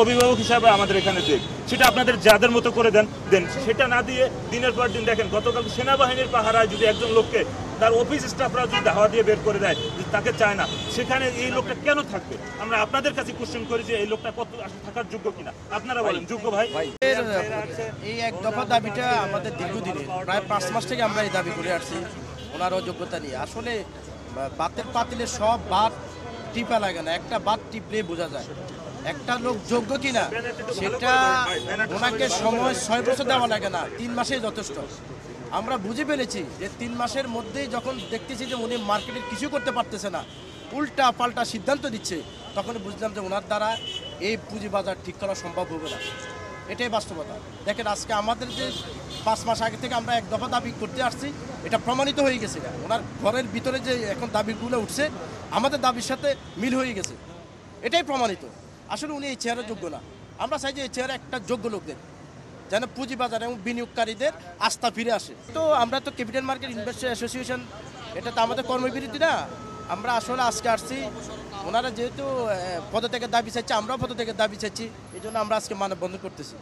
অভিভাবক হিসাবে আমাদের এখানে দেন, সেটা আপনাদের যাদের মতো করে দেন। সেটা না দিয়ে দিনের পর দিন দেখেন, গতকাল সেনাবাহিনীর পাহারায় যদি একজন লোককে তার অফিস স্টাফরা যদি ধাওয়া দিয়ে বের করে দেয়, তাকে চায় না, সেখানে এই লোকটা কেন থাকবে? আমরা আপনাদের কাছে কোশ্চেন করি যে এই লোকটা কত থাকার যোগ্য কিনা, আপনারা বলেন যোগ্য ভাই? এই এক দফা দাবিটা আমাদের দীর্ঘদিনের, প্রায় 5 মাস থেকে আমরা এই দাবি করে আসছি ওনারও যোগ্যতা নিয়ে। আসলে বাতের পাতিলে সব বাত টিপা লাগে না, একটা বাত টিপলে বোঝা যায় একটা লোক যোগ্য কিনা। সেটা ওনাকে সময় 6 বছর দেওয়া লাগে না, 3 মাসেই যথেষ্ট। আমরা বুঝে ফেলেছি যে 3 মাসের মধ্যেই যখন দেখতেছি যে উনি মার্কেটে কিছু করতে পারতেছে না, উল্টা পাল্টা সিদ্ধান্ত দিচ্ছে, তখন বুঝলাম যে ওনার দ্বারা এই পুঁজিবাজার ঠিক করা সম্ভব হবে না। এটাই বাস্তবতা। দেখেন আজকে আমাদের যে 5 মাস আগে থেকে আমরা এক দফা দাবি করতে আসছি, এটা প্রমাণিত হয়ে গেছে। ওনার ঘরের ভিতরে যে এখন দাবিগুলো উঠছে আমাদের দাবির সাথে মিল হয়ে গেছে, এটাই প্রমাণিত। আসলে উনি এই চেয়ারের যোগ্য না। আমরা চাই যে এই চেয়ারে একটা যোগ্য লোক দেন, যেন পুঁজিবাজার এবং বিনিয়োগকারীদের আস্থা ফিরে আসে। তো আমরা তো ক্যাপিটাল মার্কেট ইনভেস্টর অ্যাসোসিয়েশন, এটা তো আমাদের কর্মবিরতি না। আমরা আসলে আজকে আসছি, ওনারা যেহেতু পদত্যাগের দাবি চাইছে, আমরাও পদত্যাগের দাবি চাইছি, এই জন্য আমরা আজকে মানববন্ধন করতেছি।